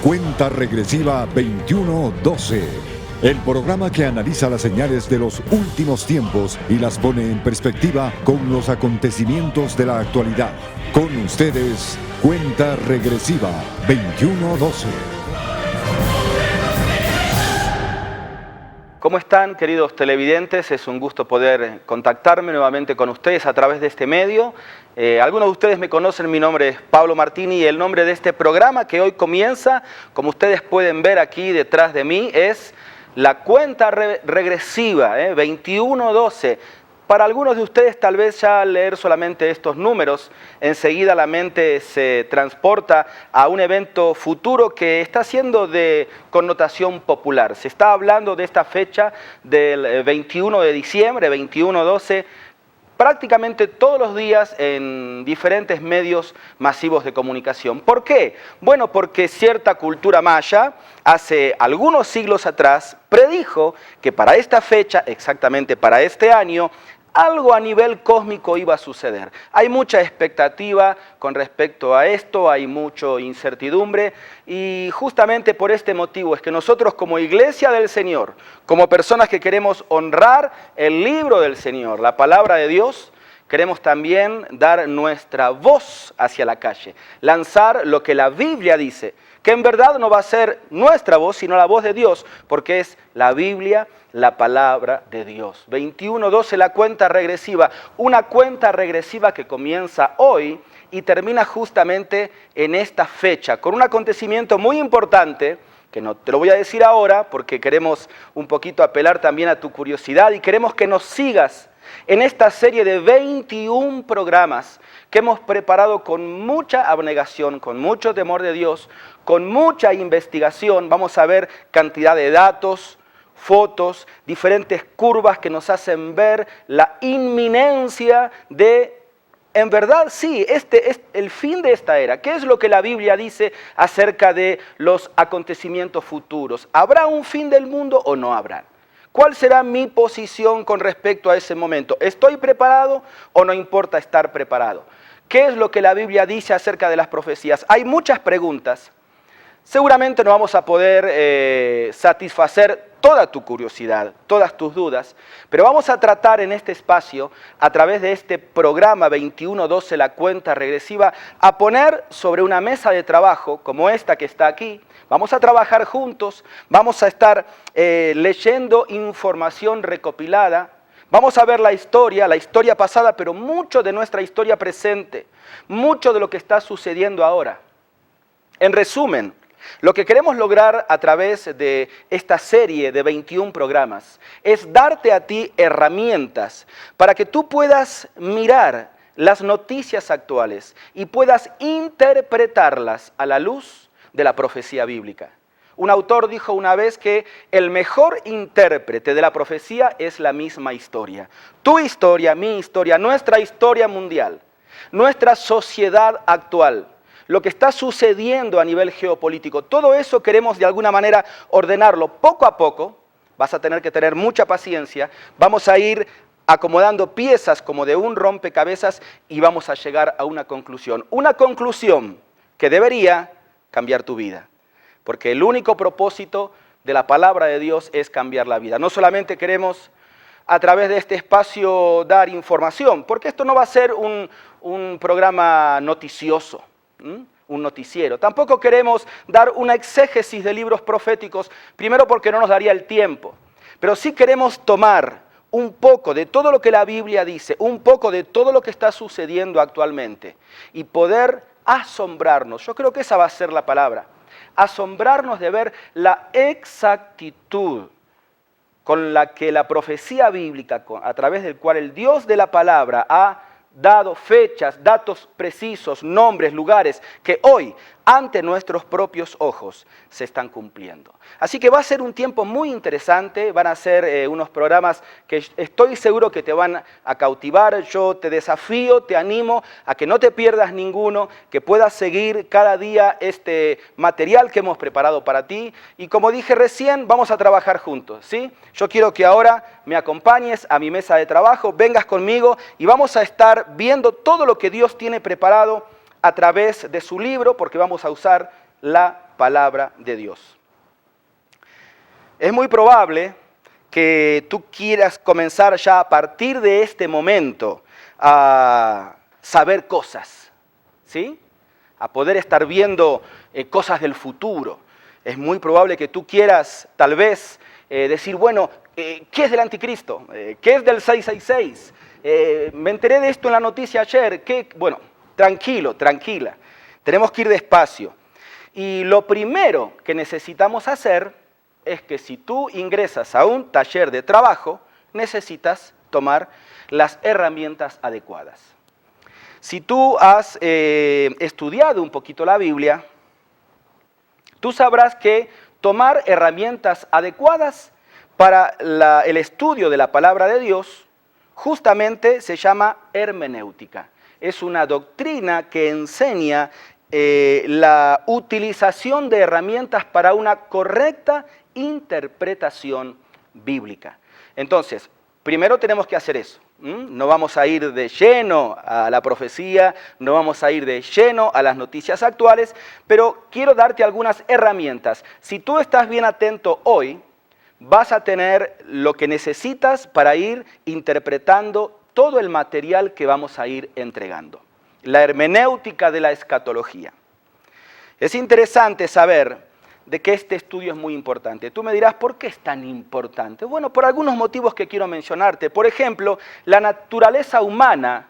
Cuenta regresiva 2112. El programa que analiza las señales de los últimos tiempos y las pone en perspectiva con los acontecimientos de la actualidad. Con ustedes, Cuenta regresiva 2112. ¿Cómo están, queridos televidentes? Es un gusto poder contactarme nuevamente con ustedes a través de este medio. Algunos de ustedes me conocen, mi nombre es Pablo Martini y el nombre de este programa que hoy comienza, como ustedes pueden ver aquí detrás de mí, es la cuenta regresiva, 2112. Para algunos de ustedes tal vez ya al leer solamente estos números, enseguida la mente se transporta a un evento futuro que está siendo de connotación popular. Se está hablando de esta fecha del 21 de diciembre, 21-12, prácticamente todos los días en diferentes medios masivos de comunicación. ¿Por qué? Bueno, porque cierta cultura maya, hace algunos siglos atrás, predijo que para esta fecha, exactamente para este año, algo a nivel cósmico iba a suceder. Hay mucha expectativa con respecto a esto, hay mucha incertidumbre y justamente por este motivo es que nosotros como Iglesia del Señor, como personas que queremos honrar el libro del Señor, la palabra de Dios, queremos también dar nuestra voz hacia la calle, lanzar lo que la Biblia dice, que en verdad no va a ser nuestra voz, sino la voz de Dios, porque es la Biblia, la palabra de Dios. 21-12, la cuenta regresiva, una cuenta regresiva que comienza hoy y termina justamente en esta fecha, con un acontecimiento muy importante, que no te lo voy a decir ahora, porque queremos un poquito apelar también a tu curiosidad y queremos que nos sigas en esta serie de 21 programas que hemos preparado con mucha abnegación, con mucho temor de Dios, con mucha investigación. Vamos a ver cantidad de datos, fotos, diferentes curvas que nos hacen ver la inminencia de, en verdad, sí, este es el fin de esta era. ¿Qué es lo que la Biblia dice acerca de los acontecimientos futuros? ¿Habrá un fin del mundo o no habrá? ¿Cuál será mi posición con respecto a ese momento? ¿Estoy preparado o no importa estar preparado? ¿Qué es lo que la Biblia dice acerca de las profecías? Hay muchas preguntas. Seguramente no vamos a poder satisfacer toda tu curiosidad, todas tus dudas, pero vamos a tratar en este espacio, a través de este programa 2112, la cuenta regresiva, a poner sobre una mesa de trabajo como esta que está aquí. Vamos a trabajar juntos, vamos a estar leyendo información recopilada, vamos a ver la historia pasada, pero mucho de nuestra historia presente, mucho de lo que está sucediendo ahora. En resumen, lo que queremos lograr a través de esta serie de 21 programas es darte a ti herramientas para que tú puedas mirar las noticias actuales y puedas interpretarlas a la luz de la profecía bíblica. Un autor dijo una vez que el mejor intérprete de la profecía es la misma historia. Tu historia, mi historia, nuestra historia mundial, nuestra sociedad actual, lo que está sucediendo a nivel geopolítico, todo eso queremos de alguna manera ordenarlo poco a poco. Vas a tener que tener mucha paciencia, vamos a ir acomodando piezas como de un rompecabezas y vamos a llegar a una conclusión que debería cambiar tu vida, porque el único propósito de la palabra de Dios es cambiar la vida. No solamente queremos a través de este espacio dar información, porque esto no va a ser un programa noticioso, un noticiero. Tampoco queremos dar una exégesis de libros proféticos, primero porque no nos daría el tiempo, pero sí queremos tomar un poco de todo lo que la Biblia dice, un poco de todo lo que está sucediendo actualmente y poder asombrarnos. Yo creo que esa va a ser la palabra, asombrarnos de ver la exactitud con la que la profecía bíblica, a través del cual el Dios de la palabra ha dado fechas, datos precisos, nombres, lugares, que hoy, ante nuestros propios ojos, se están cumpliendo. Así que va a ser un tiempo muy interesante, van a ser unos programas que estoy seguro que te van a cautivar. Yo te desafío, te animo a que no te pierdas ninguno, que puedas seguir cada día este material que hemos preparado para ti. Y como dije recién, vamos a trabajar juntos, ¿sí? Yo quiero que ahora me acompañes a mi mesa de trabajo, vengas conmigo y vamos a estar viendo todo lo que Dios tiene preparado a través de su libro, porque vamos a usar la palabra de Dios. Es muy probable que tú quieras comenzar ya a partir de este momento a saber cosas, ¿sí? A poder estar viendo cosas del futuro. Es muy probable que tú quieras tal vez decir, bueno, ¿qué es del anticristo? ¿Qué es del 666? Me enteré de esto en la noticia ayer. Bueno, tranquilo, tranquila. Tenemos que ir despacio. Y lo primero que necesitamos hacer es que si tú ingresas a un taller de trabajo, necesitas tomar las herramientas adecuadas. Si tú has estudiado un poquito la Biblia, tú sabrás que tomar herramientas adecuadas para el estudio de la palabra de Dios justamente se llama hermenéutica. Es una doctrina que enseña la utilización de herramientas para una correcta interpretación bíblica. Entonces, primero tenemos que hacer eso. No vamos a ir de lleno a la profecía, no vamos a ir de lleno a las noticias actuales, pero quiero darte algunas herramientas. Si tú estás bien atento hoy, vas a tener lo que necesitas para ir interpretando todo el material que vamos a ir entregando. La hermenéutica de la escatología. Es interesante saber de que este estudio es muy importante. Tú me dirás, ¿por qué es tan importante? Bueno, por algunos motivos que quiero mencionarte. Por ejemplo, la naturaleza humana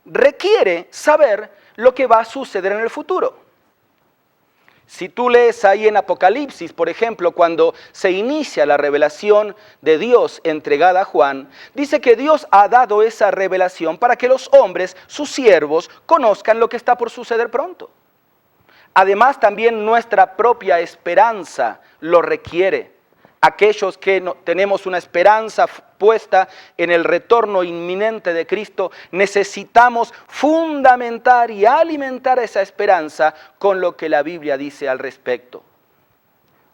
requiere saber lo que va a suceder en el futuro. Si tú lees ahí en Apocalipsis, por ejemplo, cuando se inicia la revelación de Dios entregada a Juan, dice que Dios ha dado esa revelación para que los hombres, sus siervos, conozcan lo que está por suceder pronto. Además, también nuestra propia esperanza lo requiere. Aquellos que tenemos una esperanza puesta en el retorno inminente de Cristo, necesitamos fundamentar y alimentar esa esperanza con lo que la Biblia dice al respecto.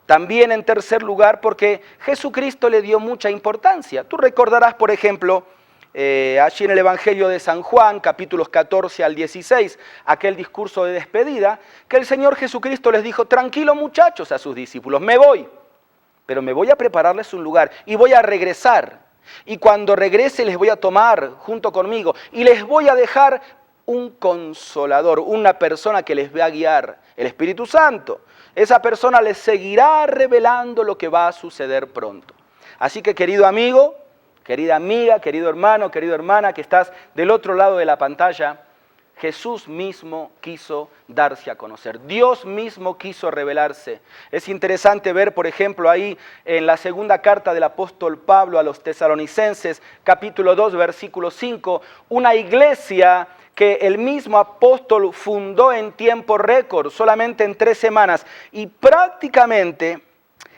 También, en tercer lugar, porque Jesucristo le dio mucha importancia. Tú recordarás, por ejemplo, allí en el Evangelio de San Juan, capítulos 14 al 16, aquel discurso de despedida, que el Señor Jesucristo les dijo, tranquilo muchachos a sus discípulos, me voy, pero me voy a prepararles un lugar y voy a regresar. Y cuando regrese les voy a tomar junto conmigo y les voy a dejar un consolador, una persona que les va a guiar, el Espíritu Santo. Esa persona les seguirá revelando lo que va a suceder pronto. Así que, querido amigo, querida amiga, querido hermano, querida hermana que estás del otro lado de la pantalla, Jesús mismo quiso darse a conocer. Dios mismo quiso revelarse. Es interesante ver, por ejemplo, ahí en la segunda carta del apóstol Pablo a los tesalonicenses, capítulo 2, versículo 5, una iglesia que el mismo apóstol fundó en tiempo récord, solamente en 3 semanas, y prácticamente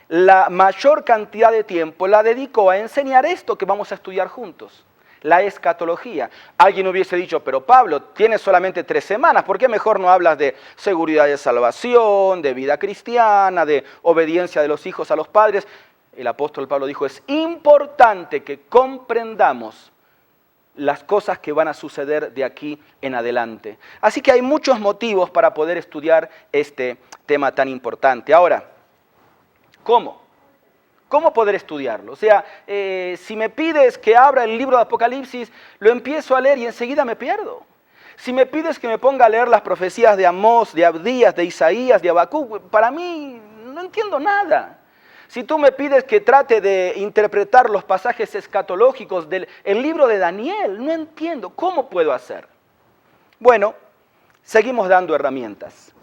la mayor cantidad de tiempo la dedicó a enseñar esto que vamos a estudiar juntos, la escatología. Alguien hubiese dicho, pero Pablo, tienes solamente 3 semanas, ¿por qué mejor no hablas de seguridad de salvación, de vida cristiana, de obediencia de los hijos a los padres? El apóstol Pablo dijo, es importante que comprendamos las cosas que van a suceder de aquí en adelante. Así que hay muchos motivos para poder estudiar este tema tan importante. Ahora, ¿cómo? ¿Cómo poder estudiarlo? O sea, si me pides que abra el libro de Apocalipsis, lo empiezo a leer y enseguida me pierdo. Si me pides que me ponga a leer las profecías de Amós, de Abdías, de Isaías, de Habacuc, para mí no entiendo nada. Si tú me pides que trate de interpretar los pasajes escatológicos del libro de Daniel, no entiendo. ¿Cómo puedo hacer? Bueno, seguimos dando herramientas.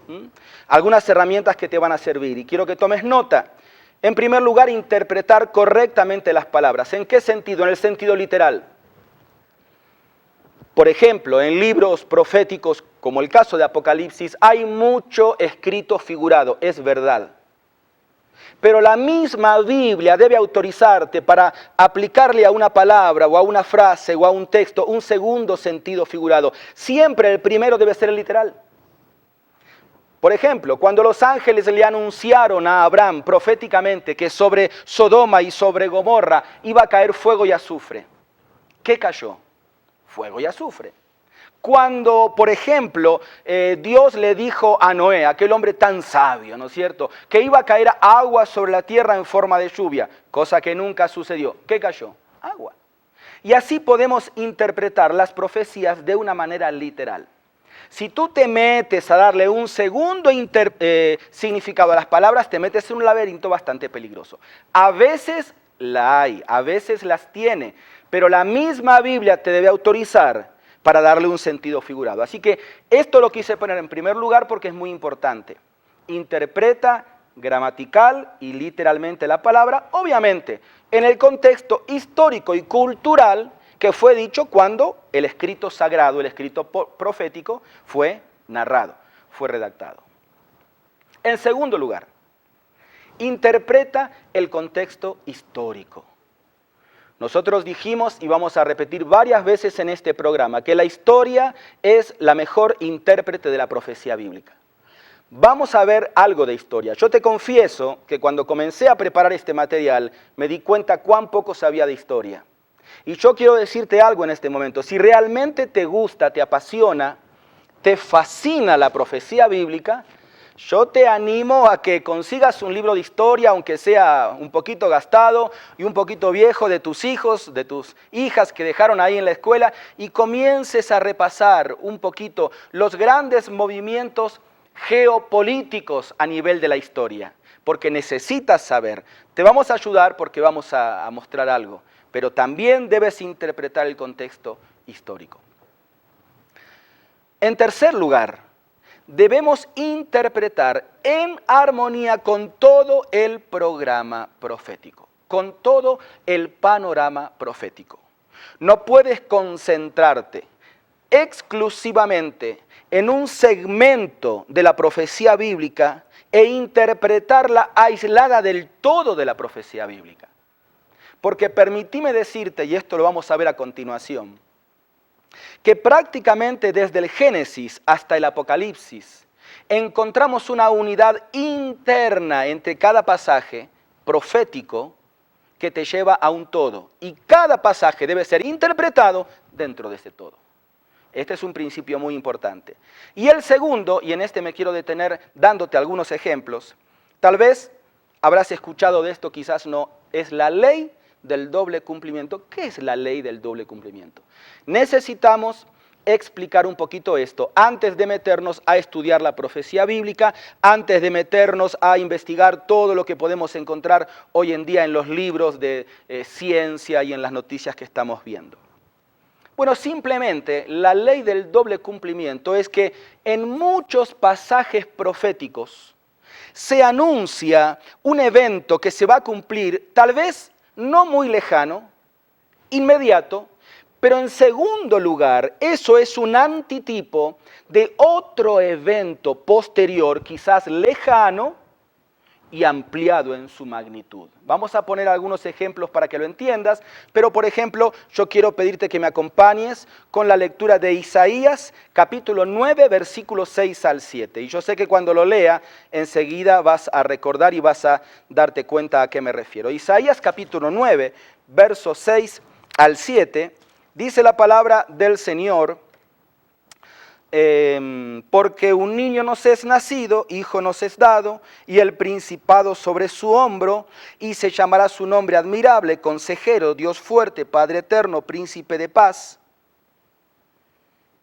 Algunas herramientas que te van a servir y quiero que tomes nota. En primer lugar, interpretar correctamente las palabras. ¿En qué sentido? En el sentido literal. Por ejemplo, en libros proféticos, como el caso de Apocalipsis, hay mucho escrito figurado, es verdad. Pero la misma Biblia debe autorizarte para aplicarle a una palabra o a una frase o a un texto un segundo sentido figurado. Siempre el primero debe ser el literal. Por ejemplo, cuando los ángeles le anunciaron a Abraham proféticamente que sobre Sodoma y sobre Gomorra iba a caer fuego y azufre, ¿qué cayó? Fuego y azufre. Cuando, por ejemplo, Dios le dijo a Noé, aquel hombre tan sabio, ¿no es cierto?, que iba a caer agua sobre la tierra en forma de lluvia, cosa que nunca sucedió. ¿Qué cayó? Agua. Y así podemos interpretar las profecías de una manera literal. Si tú te metes a darle un segundo significado a las palabras, te metes en un laberinto bastante peligroso. A veces la hay, a veces las tiene, pero la misma Biblia te debe autorizar para darle un sentido figurado. Así que esto lo quise poner en primer lugar porque es muy importante. Interpreta gramatical y literalmente la palabra, obviamente, en el contexto histórico y cultural que fue dicho cuando el escrito sagrado, el escrito profético, fue narrado, fue redactado. En segundo lugar, interpreta el contexto histórico. Nosotros dijimos, y vamos a repetir varias veces en este programa, que la historia es la mejor intérprete de la profecía bíblica. Vamos a ver algo de historia. Yo te confieso que cuando comencé a preparar este material, me di cuenta cuán poco sabía de historia. Y yo quiero decirte algo en este momento. Si realmente te gusta, te apasiona, te fascina la profecía bíblica, yo te animo a que consigas un libro de historia, aunque sea un poquito gastado y un poquito viejo, de tus hijos, de tus hijas que dejaron ahí en la escuela, y comiences a repasar un poquito los grandes movimientos geopolíticos a nivel de la historia, porque necesitas saber. Te vamos a ayudar porque vamos a mostrar algo, pero también debes interpretar el contexto histórico. En tercer lugar, debemos interpretar en armonía con todo el programa profético, con todo el panorama profético. No puedes concentrarte exclusivamente en un segmento de la profecía bíblica e interpretarla aislada del todo de la profecía bíblica. Porque permitime decirte, y esto lo vamos a ver a continuación, que prácticamente desde el Génesis hasta el Apocalipsis encontramos una unidad interna entre cada pasaje profético que te lleva a un todo. Y cada pasaje debe ser interpretado dentro de ese todo. Este es un principio muy importante. Y el segundo, y en este me quiero detener dándote algunos ejemplos, tal vez habrás escuchado de esto, quizás no, es la ley del doble cumplimiento. ¿Qué es la ley del doble cumplimiento? Necesitamos explicar un poquito esto antes de meternos a estudiar la profecía bíblica, antes de meternos a investigar todo lo que podemos encontrar hoy en día en los libros de ciencia y en las noticias que estamos viendo. Bueno, simplemente la ley del doble cumplimiento es que en muchos pasajes proféticos se anuncia un evento que se va a cumplir, tal vez no muy lejano, inmediato, pero en segundo lugar, eso es un antitipo de otro evento posterior, quizás lejano y ampliado en su magnitud. Vamos a poner algunos ejemplos para que lo entiendas, pero por ejemplo, yo quiero pedirte que me acompañes con la lectura de Isaías, capítulo 9, versículos 6 al 7. Y yo sé que cuando lo lea, enseguida vas a recordar y vas a darte cuenta a qué me refiero. Isaías, capítulo 9, versos 6 al 7, dice la palabra del Señor: porque un niño nos es nacido, hijo nos es dado, y el principado sobre su hombro, y se llamará su nombre admirable, consejero, Dios fuerte, Padre eterno, príncipe de paz.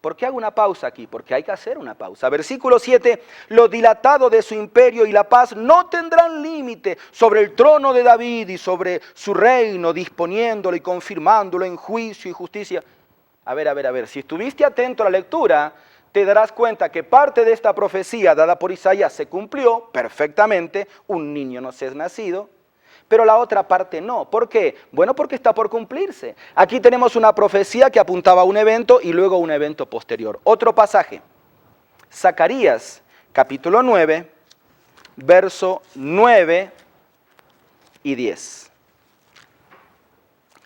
¿Por qué hago una pausa aquí? Porque hay que hacer una pausa. Versículo 7, lo dilatado de su imperio y la paz no tendrán límite sobre el trono de David y sobre su reino, disponiéndolo y confirmándolo en juicio y justicia. A ver, si estuviste atento a la lectura, te darás cuenta que parte de esta profecía dada por Isaías se cumplió perfectamente, un niño nos es nacido, pero la otra parte no. ¿Por qué? Bueno, porque está por cumplirse. Aquí tenemos una profecía que apuntaba a un evento y luego a un evento posterior. Otro pasaje, Zacarías, capítulo 9, verso 9 y 10.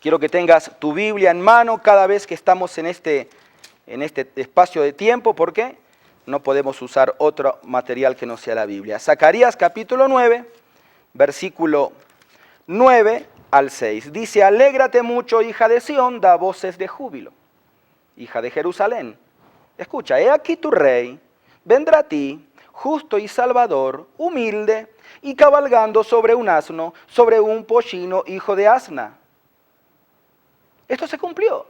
Quiero que tengas tu Biblia en mano cada vez que estamos en este espacio de tiempo, porque no podemos usar otro material que no sea la Biblia. Zacarías capítulo 9, versículo 9 al 6. Dice: alégrate mucho, hija de Sión, da voces de júbilo, hija de Jerusalén. Escucha, he aquí tu rey, vendrá a ti, justo y salvador, humilde, y cabalgando sobre un asno, sobre un pollino, hijo de asna. Esto se cumplió.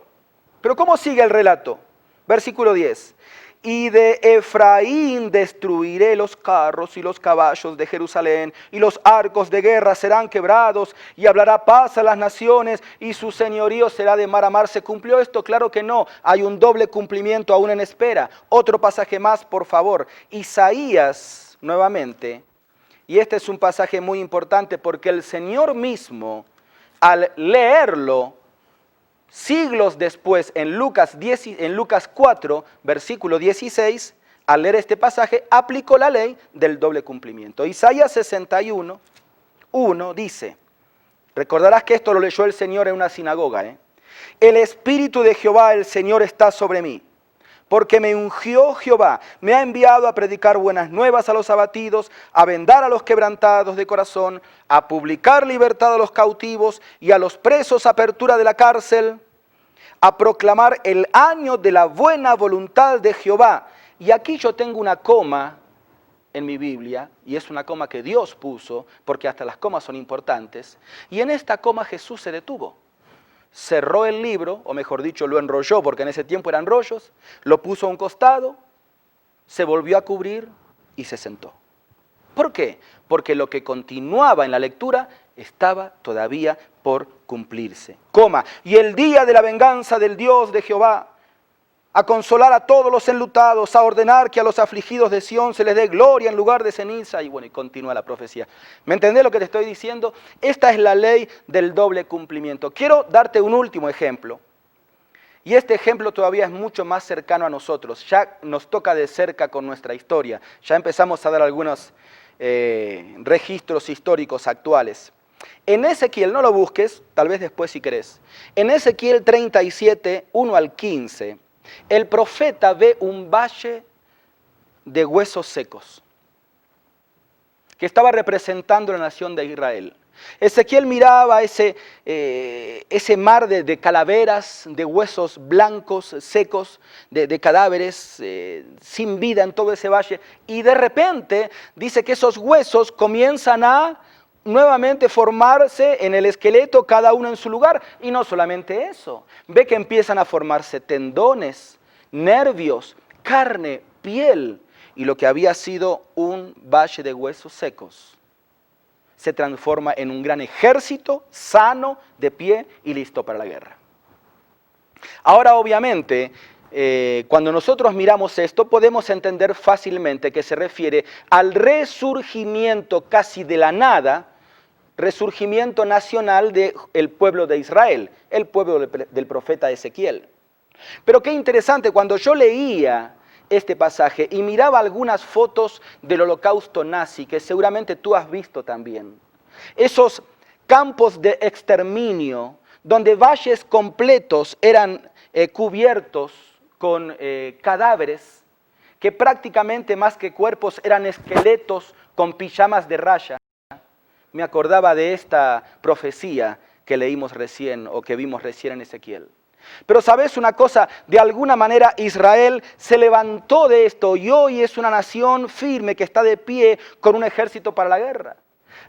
Pero ¿cómo sigue el relato? Versículo 10. Y de Efraín destruiré los carros y los caballos de Jerusalén, y los arcos de guerra serán quebrados, y hablará paz a las naciones, y su señorío será de mar a mar. ¿Se cumplió esto? Claro que no. Hay un doble cumplimiento aún en espera. Otro pasaje más, por favor. Isaías, nuevamente. Y este es un pasaje muy importante porque el Señor mismo, al leerlo, siglos después, en Lucas 4, versículo 16, al leer este pasaje, aplicó la ley del doble cumplimiento. Isaías 61, 1 dice, recordarás que esto lo leyó el Señor en una sinagoga, El Espíritu de Jehová, el Señor, está sobre mí, porque me ungió Jehová, me ha enviado a predicar buenas nuevas a los abatidos, a vendar a los quebrantados de corazón, a publicar libertad a los cautivos y a los presos apertura de la cárcel, a proclamar el año de la buena voluntad de Jehová. Y aquí yo tengo una coma en mi Biblia, y es una coma que Dios puso, porque hasta las comas son importantes, y en esta coma Jesús se detuvo. Cerró el libro, o mejor dicho, lo enrolló, porque en ese tiempo eran rollos, lo puso a un costado, se volvió a cubrir y se sentó. ¿Por qué? Porque lo que continuaba en la lectura estaba todavía por cumplirse. Coma, y el día de la venganza del Dios de Jehová, a consolar a todos los enlutados, a ordenar que a los afligidos de Sión se les dé gloria en lugar de ceniza. Y bueno, y continúa la profecía. ¿Me entendés lo que te estoy diciendo? Esta es la ley del doble cumplimiento. Quiero darte un último ejemplo. Y este ejemplo todavía es mucho más cercano a nosotros. Ya nos toca de cerca con nuestra historia. Ya empezamos a dar algunos registros históricos actuales. En Ezequiel, no lo busques, tal vez después si querés. En Ezequiel 37, 1 al 15, el profeta ve un valle de huesos secos que estaba representando la nación de Israel. Ezequiel miraba ese mar de calaveras, de huesos blancos, secos, de cadáveres sin vida en todo ese valle, y de repente dice que esos huesos comienzan a nuevamente formarse en el esqueleto, cada uno en su lugar. Y no solamente eso, ve que empiezan a formarse tendones, nervios, carne, piel, y lo que había sido un valle de huesos secos se transforma en un gran ejército sano, de pie y listo para la guerra. Ahora, obviamente, cuando nosotros miramos esto, podemos entender fácilmente que se refiere al resurgimiento casi de la nada, resurgimiento nacional del pueblo de Israel, el pueblo del profeta Ezequiel. Pero qué interesante, cuando yo leía este pasaje y miraba algunas fotos del holocausto nazi, que seguramente tú has visto también, esos campos de exterminio, donde valles completos eran cubiertos con cadáveres, que prácticamente más que cuerpos eran esqueletos con pijamas de raya. Me acordaba de esta profecía que leímos recién o que vimos recién en Ezequiel. Pero ¿sabes una cosa? De alguna manera Israel se levantó de esto y hoy es una nación firme que está de pie con un ejército para la guerra.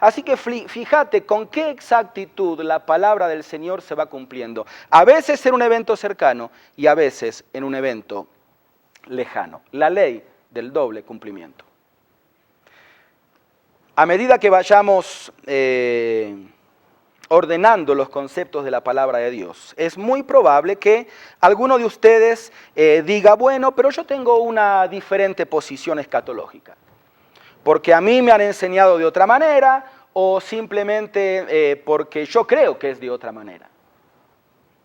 Así que fíjate con qué exactitud la palabra del Señor se va cumpliendo. A veces en un evento cercano y a veces en un evento lejano. La ley del doble cumplimiento. A medida que vayamos ordenando los conceptos de la palabra de Dios, es muy probable que alguno de ustedes diga, bueno, pero yo tengo una diferente posición escatológica, porque a mí me han enseñado de otra manera, o simplemente porque yo creo que es de otra manera.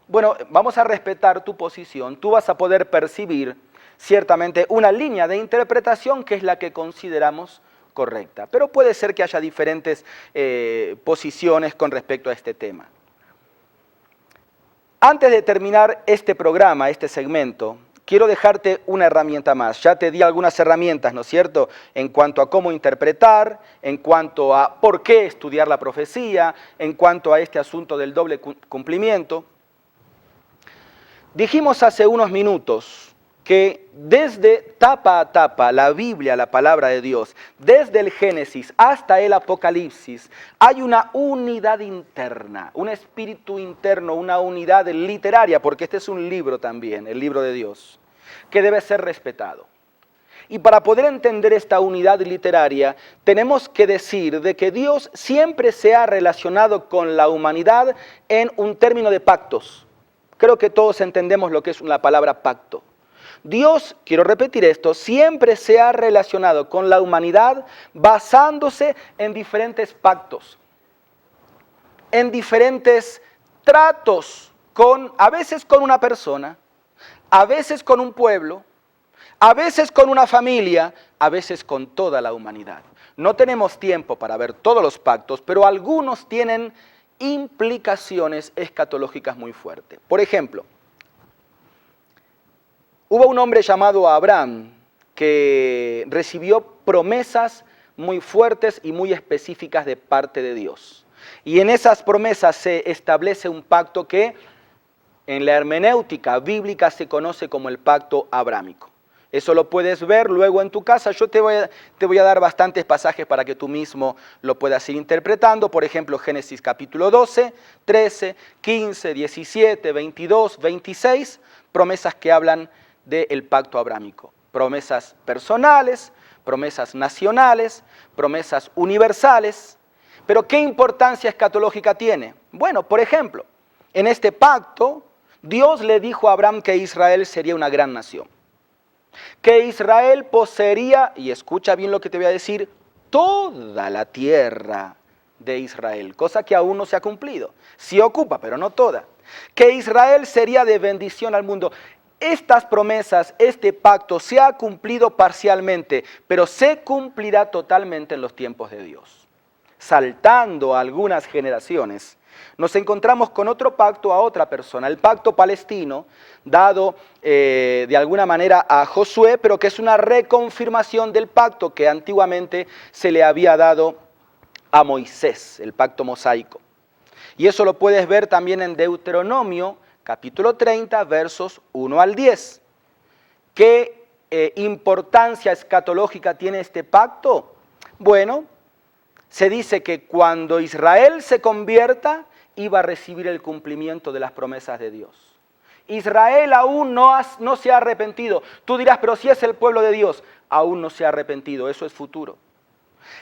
Bueno, vamos a respetar tu posición, tú vas a poder percibir ciertamente una línea de interpretación que es la que consideramos correcta, pero puede ser que haya diferentes posiciones con respecto a este tema. Antes de terminar este programa, este segmento, quiero dejarte una herramienta más. Ya te di algunas herramientas, ¿no es cierto?, en cuanto a cómo interpretar, en cuanto a por qué estudiar la profecía, en cuanto a este asunto del doble cumplimiento. Dijimos hace unos minutos que desde tapa a tapa la Biblia, la palabra de Dios, desde el Génesis hasta el Apocalipsis, hay una unidad interna, un espíritu interno, una unidad literaria, porque este es un libro también, el libro de Dios, que debe ser respetado. Y para poder entender esta unidad literaria, tenemos que decir de que Dios siempre se ha relacionado con la humanidad en un término de pactos. Creo que todos entendemos lo que es la palabra pacto. Dios, quiero repetir esto, siempre se ha relacionado con la humanidad basándose en diferentes pactos, en diferentes tratos, a veces con una persona, a veces con un pueblo, a veces con una familia, a veces con toda la humanidad. No tenemos tiempo para ver todos los pactos, pero algunos tienen implicaciones escatológicas muy fuertes. Por ejemplo, hubo un hombre llamado Abraham que recibió promesas muy fuertes y muy específicas de parte de Dios. Y en esas promesas se establece un pacto que en la hermenéutica bíblica se conoce como el pacto abrámico. Eso lo puedes ver luego en tu casa. Yo te voy a dar bastantes pasajes para que tú mismo lo puedas ir interpretando. Por ejemplo, Génesis capítulo 12, 13, 15, 17, 22, 26, promesas que hablan del pacto abrámico. Promesas personales, promesas nacionales, promesas universales. Pero ¿qué importancia escatológica tiene? Bueno, por ejemplo, en este pacto, Dios le dijo a Abraham que Israel sería una gran nación. Que Israel poseería, y escucha bien lo que te voy a decir, toda la tierra de Israel, cosa que aún no se ha cumplido. Sí ocupa, pero no toda. Que Israel sería de bendición al mundo. Estas promesas, este pacto se ha cumplido parcialmente, pero se cumplirá totalmente en los tiempos de Dios. Saltando algunas generaciones, nos encontramos con otro pacto a otra persona, el pacto palestino, dado de alguna manera a Josué, pero que es una reconfirmación del pacto que antiguamente se le había dado a Moisés, el pacto mosaico. Y eso lo puedes ver también en Deuteronomio, capítulo 30, versos 1 al 10. ¿Qué importancia escatológica tiene este pacto? Bueno, se dice que cuando Israel se convierta, iba a recibir el cumplimiento de las promesas de Dios. Israel aún no se ha arrepentido. Tú dirás, pero si es el pueblo de Dios, aún no se ha arrepentido, eso es futuro.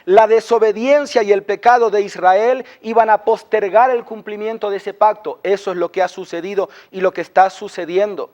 La desobediencia y el pecado de Israel iban a postergar el cumplimiento de ese pacto. Eso es lo que ha sucedido y lo que está sucediendo.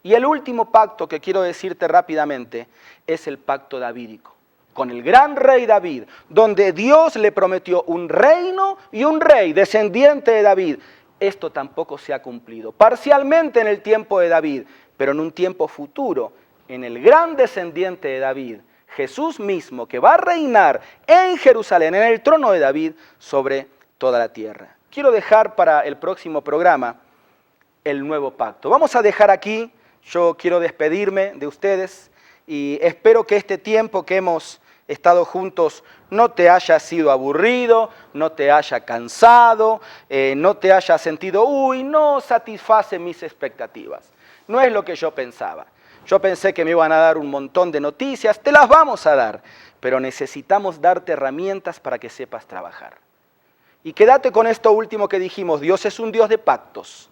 Y el último pacto que quiero decirte rápidamente es el pacto davídico, con el gran rey David, donde Dios le prometió un reino y un rey descendiente de David. Esto tampoco se ha cumplido, parcialmente en el tiempo de David, pero en un tiempo futuro, en el gran descendiente de David, Jesús mismo, que va a reinar en Jerusalén, en el trono de David, sobre toda la tierra. Quiero dejar para el próximo programa el nuevo pacto. Vamos a dejar aquí, yo quiero despedirme de ustedes y espero que este tiempo que hemos estado juntos no te haya sido aburrido, no te haya cansado, no te haya sentido, no satisface mis expectativas. No es lo que yo pensaba. Yo pensé que me iban a dar un montón de noticias, te las vamos a dar, pero necesitamos darte herramientas para que sepas trabajar. Y quédate con esto último que dijimos, Dios es un Dios de pactos.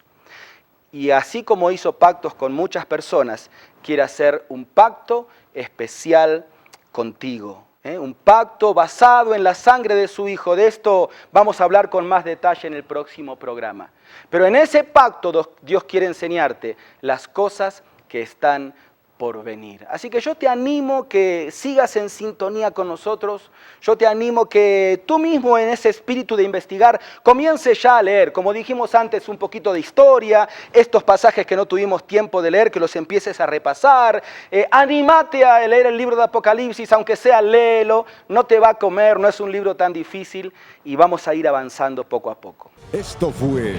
Y así como hizo pactos con muchas personas, quiere hacer un pacto especial contigo. Un pacto basado en la sangre de su Hijo. De esto vamos a hablar con más detalle en el próximo programa. Pero en ese pacto Dios quiere enseñarte las cosas que están por venir. Así que yo te animo que sigas en sintonía con nosotros. Yo te animo que tú mismo en ese espíritu de investigar comiences ya a leer, como dijimos antes, un poquito de historia, estos pasajes que no tuvimos tiempo de leer, que los empieces a repasar. Anímate a leer el libro de Apocalipsis, aunque sea léelo, no te va a comer, no es un libro tan difícil y vamos a ir avanzando poco a poco. Esto fue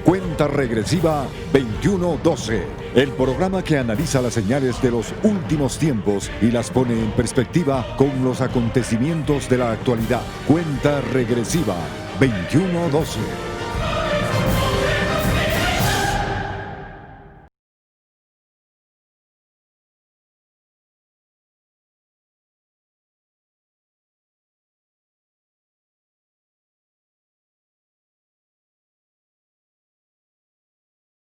Cuenta Regresiva 2112, el programa que analiza las señales de los últimos tiempos y las pone en perspectiva con los acontecimientos de la actualidad. Cuenta Regresiva 2112.